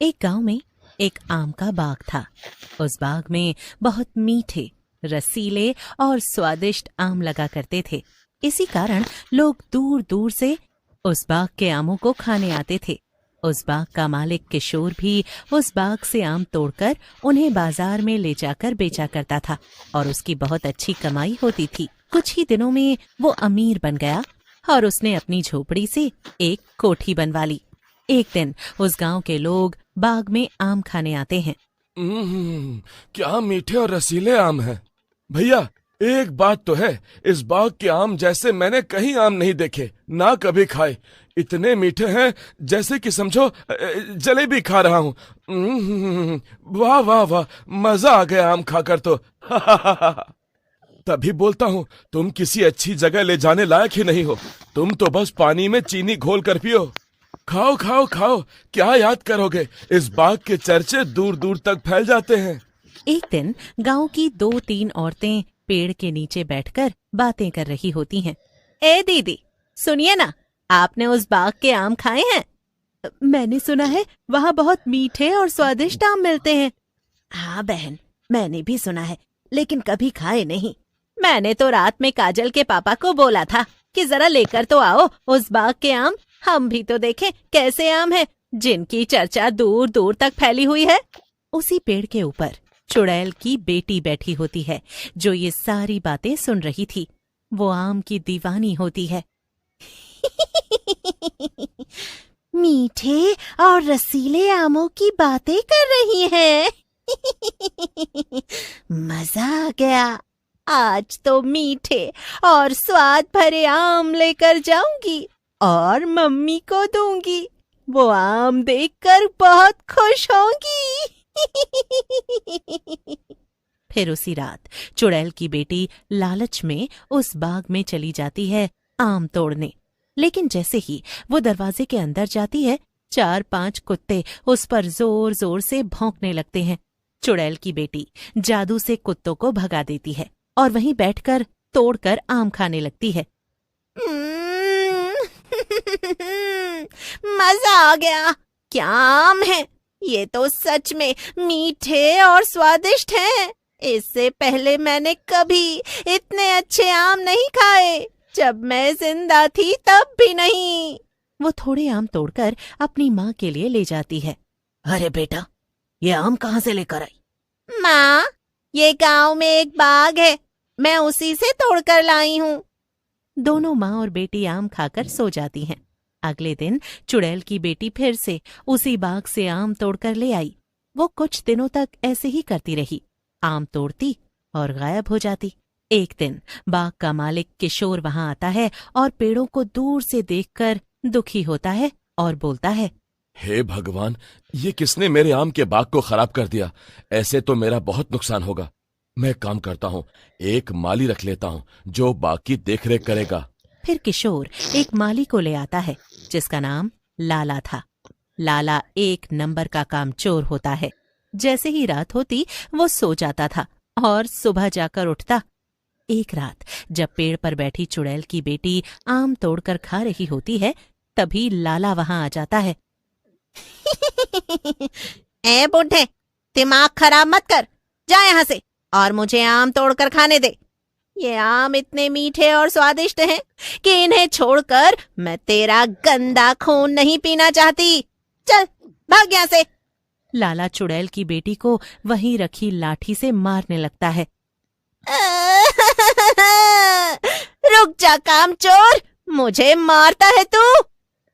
एक गांव में एक आम का बाग था। उस बाग में बहुत मीठे, रसीले और स्वादिष्ट आम लगा करते थे। इसी कारण लोग दूर दूर से उस बाग के आमों को खाने आते थे। उस बाग का मालिक किशोर भी उस बाग से आम तोड़कर उन्हें बाजार में ले जाकर बेचा करता था और उसकी बहुत अच्छी कमाई होती थी। कुछ ही दिनों में वो अमीर बन गया और उसने अपनी झोपड़ी से एक कोठी बनवा ली। एक दिन उस गांव के लोग बाग में आम खाने आते हैं। क्या मीठे और रसीले आम हैं। भैया, एक बात तो है, इस बाग के आम जैसे मैंने कहीं आम नहीं देखे, ना कभी खाए। इतने मीठे हैं जैसे कि समझो जलेबी खा रहा हूँ। वाह वाह वाह, मजा आ गया आम खाकर तो। तभी बोलता हूँ, तुम किसी अच्छी जगह ले जाने लायक ही नहीं हो। तुम तो बस पानी में चीनी घोल कर पियो। खाओ खाओ खाओ, क्या याद करोगे, इस बाग के चर्चे दूर दूर तक फैल जाते हैं। एक दिन गांव की 2-3 औरतें पेड़ के नीचे बैठकर बातें कर रही होती हैं। ए दीदी, सुनिए ना, आपने उस बाग के आम खाए हैं? मैंने सुना है वहाँ बहुत मीठे और स्वादिष्ट आम मिलते हैं। हाँ बहन, मैंने भी सुना है, लेकिन कभी खाए नहीं। मैंने तो रात में काजल के पापा को बोला था कि जरा लेकर तो आओ उस बाग के आम, हम भी तो देखें कैसे आम है जिनकी चर्चा दूर दूर तक फैली हुई है। उसी पेड़ के ऊपर चुड़ैल की बेटी बैठी होती है, जो ये सारी बातें सुन रही थी। वो आम की दीवानी होती है। मीठे और रसीले आमों की बातें कर रही है। मजा आ गया। आज तो मीठे और स्वाद भरे आम लेकर जाऊंगी और मम्मी को दूंगी। वो आम देखकर बहुत खुश होंगी। फिर उसी रात चुड़ैल की बेटी लालच में उस बाग में चली जाती है आम तोड़ने। लेकिन जैसे ही वो दरवाजे के अंदर जाती है, 4-5 कुत्ते उस पर जोर जोर से भौंकने लगते हैं। चुड़ैल की बेटी जादू से कुत्तों को भगा देती है और वहीं बैठकर तोड़कर आम खाने लगती है। मजा आ गया। क्या आम है, ये तो सच में मीठे और स्वादिष्ट हैं। इससे पहले मैंने कभी इतने अच्छे आम नहीं खाए। जब मैं जिंदा थी तब भी नहीं। वो थोड़े आम तोड़कर अपनी माँ के लिए ले जाती है। अरे बेटा, ये आम कहाँ से लेकर आई? माँ, ये गांव में एक बाग है, मैं उसी से तोड़कर लाई हूँ। दोनों माँ और बेटी आम खाकर सो जाती हैं। अगले दिन चुड़ैल की बेटी फिर से उसी बाग से आम तोड़कर ले आई। वो कुछ दिनों तक ऐसे ही करती रही, आम तोड़ती और गायब हो जाती। एक दिन बाग का मालिक किशोर वहां आता है और पेड़ों को दूर से देखकर दुखी होता है और बोलता है, हे भगवान, ये किसने मेरे आम के बाग को खराब कर दिया। ऐसे तो मेरा बहुत नुकसान होगा। मैं काम करता हूँ, एक माली रख लेता हूँ जो बाग की देखरेख करेगा। फिर किशोर एक माली को ले आता है जिसका नाम लाला था। लाला 1 नंबर का कामचोर होता है। जैसे ही रात होती वो सो जाता था और सुबह जाकर उठता। एक रात जब पेड़ पर बैठी चुड़ैल की बेटी आम तोड़कर खा रही होती है, तभी लाला वहां आ जाता है। ए बूढ़े, दिमाग खराब मत कर, जा यहाँ से और मुझे आम तोड़कर खाने दे। ये आम इतने मीठे और स्वादिष्ट हैं कि इन्हें छोड़कर मैं तेरा गंदा खून नहीं पीना चाहती। चल भाग यहाँ से। लाला चुड़ैल की बेटी को वहीं रखी लाठी से मारने लगता है। रुक जा कामचोर, मुझे मारता है तू।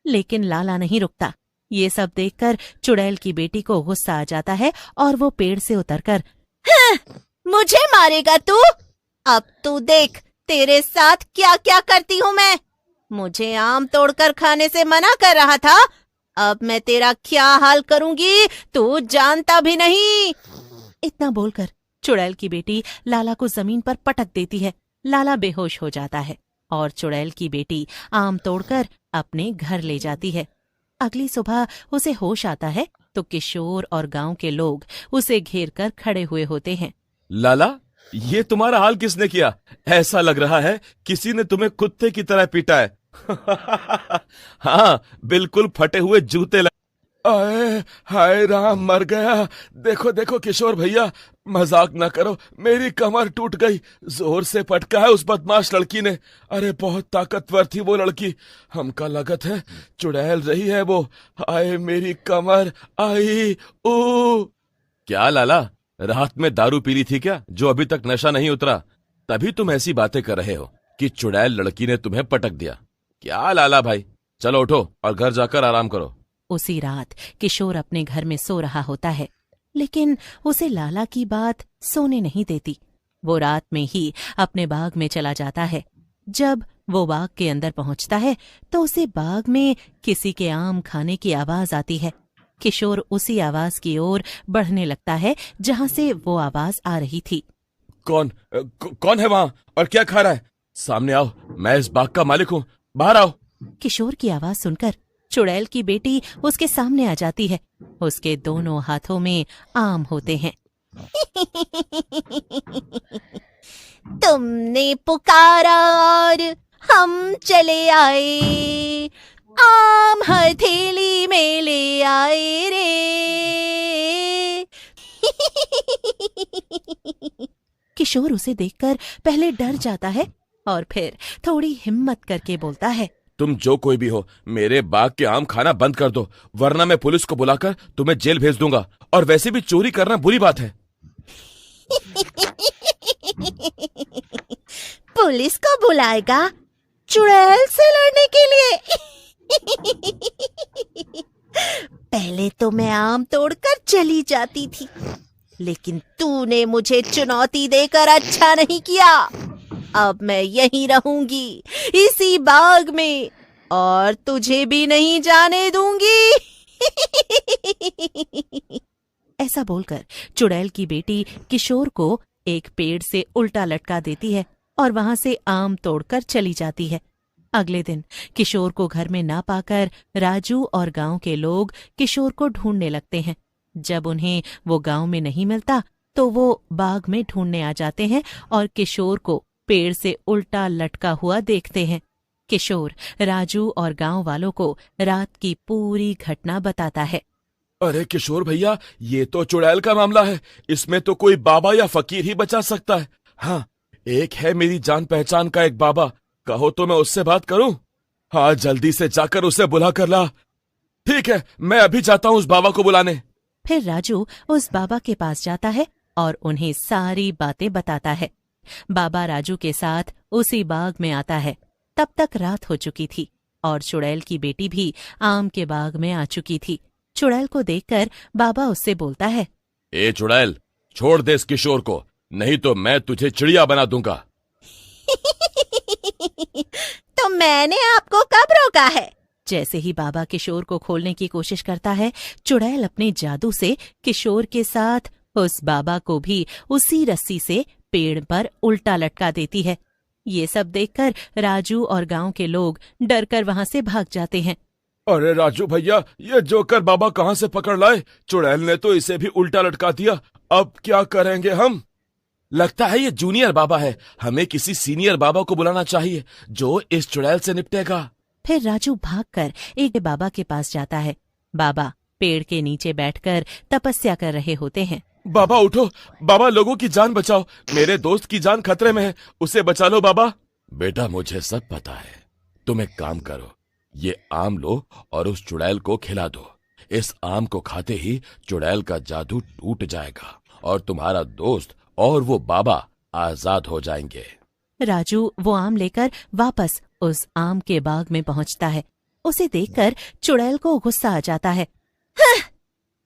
लेकिन लाला नहीं रुकता। ये सब देखकर चुड़ैल की बेटी को गुस्सा आ जाता है और वो पेड़ से उतरकर, मुझे मारेगा तू? अब तू देख तेरे साथ क्या क्या करती हूँ मैं। मुझे आम तोड़कर खाने से मना कर रहा था, अब मैं तेरा क्या हाल करूंगी तू जानता भी नहीं। इतना बोलकर चुड़ैल की बेटी लाला को जमीन पर पटक देती है। लाला बेहोश हो जाता है और चुड़ैल की बेटी आम तोड़कर अपने घर ले जाती है। अगली सुबह उसे होश आता है तो किशोर और गांव के लोग उसे घेर कर खड़े हुए होते हैं। लाला, ये तुम्हारा हाल किसने किया? ऐसा लग रहा है किसी ने तुम्हें कुत्ते की तरह पीटा है। हाँ, बिल्कुल फटे हुए जूते आए हाय राम, मर गया। देखो देखो किशोर भैया, मजाक ना करो, मेरी कमर टूट गई। जोर से पटका है उस बदमाश लड़की ने। अरे बहुत ताकतवर थी वो लड़की, हमका लगत है चुड़ैल रही है वो। आए मेरी कमर, आई ओ। क्या लाला, रात में दारू पी ली थी क्या, जो अभी तक नशा नहीं उतरा? तभी तुम ऐसी बातें कर रहे हो कि चुड़ैल लड़की ने तुम्हें पटक दिया। क्या लाला भाई, चलो उठो और घर जाकर आराम करो। उसी रात किशोर अपने घर में सो रहा होता है, लेकिन उसे लाला की बात सोने नहीं देती। वो रात में ही अपने बाग में चला जाता है। जब वो बाग के अंदर पहुंचता है तो उसे बाग में किसी के आम खाने की आवाज आती है। किशोर उसी आवाज की ओर बढ़ने लगता है जहां से वो आवाज आ रही थी। कौन है वहां और क्या खा रहा है? सामने आओ, मैं इस बाग का मालिक हूँ, बाहर आओ। किशोर की आवाज सुनकर चुड़ैल की बेटी उसके सामने आ जाती है। उसके दोनों हाथों में आम होते हैं। तुमने पुकारा और हम चले आए, आम हथेली में ले आए रे। किशोर उसे देखकर पहले डर जाता है और फिर थोड़ी हिम्मत करके बोलता है, तुम जो कोई भी हो, मेरे बाग के आम खाना बंद कर दो, वरना मैं पुलिस को बुलाकर तुम्हें जेल भेज दूंगा। और वैसे भी चोरी करना बुरी बात है। पुलिस को बुलाएगा चुड़ैल से लड़ने के लिए? पहले तो मैं आम तोड़कर चली जाती थी, लेकिन तूने मुझे चुनौती देकर अच्छा नहीं किया। अब मैं यहीं रहूंगी, इसी बाग में, और तुझे भी नहीं जाने दूंगी। ऐसा बोलकर चुड़ैल की बेटी किशोर को एक पेड़ से उल्टा लटका देती है और वहां से आम तोड़कर चली जाती है। अगले दिन किशोर को घर में ना पाकर राजू और गांव के लोग किशोर को ढूंढने लगते हैं। जब उन्हें वो गांव में नहीं मिलता तो वो बाग में ढूंढने आ जाते हैं और किशोर को पेड़ से उल्टा लटका हुआ देखते हैं। किशोर राजू और गांव वालों को रात की पूरी घटना बताता है। अरे किशोर भैया, ये तो चुड़ैल का मामला है, इसमें तो कोई बाबा या फकीर ही बचा सकता है। हाँ, एक है मेरी जान पहचान का एक बाबा, कहो तो मैं उससे बात करूं? हाँ, जल्दी से जाकर उसे बुला कर ला। ठीक है, मैं अभी जाता हूँ उस बाबा को बुलाने। फिर राजू उस बाबा के पास जाता है और उन्हें सारी बातें बताता है। बाबा राजू के साथ उसी बाग में आता है। तब तक रात हो चुकी थी और चुड़ैल की बेटी भी आम के बाग में आ चुकी थी। चुड़ैल को देखकर बाबा उससे बोलता है, ए चुड़ैल, छोड़ दे इस किशोर को, नहीं तो मैं तुझे चिड़िया बना दूंगा। तो मैंने आपको कब रोका है? जैसे ही बाबा किशोर को खोलने की कोशिश करता है, चुड़ैल अपने जादू से किशोर के साथ उस बाबा को भी उसी रस्सी से पेड़ पर उल्टा लटका देती है। ये सब देखकर राजू और गांव के लोग डरकर वहां से भाग जाते हैं। अरे राजू भैया, ये जोकर बाबा कहाँ से पकड़ लाए? चुड़ैल ने तो इसे भी उल्टा लटका दिया, अब क्या करेंगे हम? लगता है ये जूनियर बाबा है, हमें किसी सीनियर बाबा को बुलाना चाहिए जो इस चुड़ैल से निपटेगा। फिर राजू भागकर एक बाबा के पास जाता है। बाबा पेड़ के नीचे बैठकर तपस्या कर रहे होते हैं। बाबा उठो, बाबा लोगों की जान बचाओ, मेरे दोस्त की जान खतरे में है, उसे बचा लो बाबा। बेटा मुझे सब पता है, तुम एक काम करो, ये आम लो और उस चुड़ैल को खिला दो। इस आम को खाते ही चुड़ैल का जादू टूट जाएगा और तुम्हारा दोस्त और वो बाबा आजाद हो जाएंगे। राजू वो आम लेकर वापस उस आम के बाग में पहुंचता है। उसे देखकर चुड़ैल को गुस्सा आ जाता है।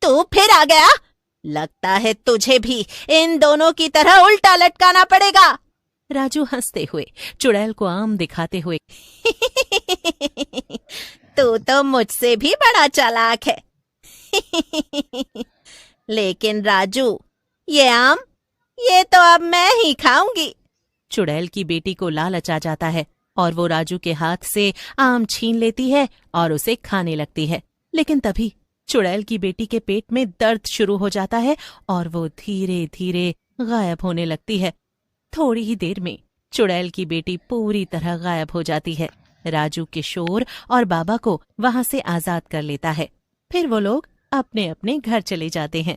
तू फिर आ गया? लगता है तुझे भी इन दोनों की तरह उल्टा लटकाना पड़ेगा। राजू हंसते हुए चुड़ैल को आम दिखाते हुए, तू तो मुझसे भी बड़ा चालाक है। लेकिन राजू, ये आम, ये तो अब मैं ही खाऊंगी। चुड़ैल की बेटी को लालच आ जाता है और वो राजू के हाथ से आम छीन लेती है और उसे खाने लगती है। लेकिन तभी चुड़ैल की बेटी के पेट में दर्द शुरू हो जाता है और वो धीरे धीरे गायब होने लगती है। थोड़ी ही देर में चुड़ैल की बेटी पूरी तरह गायब हो जाती है। राजू किशोर और बाबा को वहां से आजाद कर लेता है। फिर वो लोग अपने अपने घर चले जाते हैं।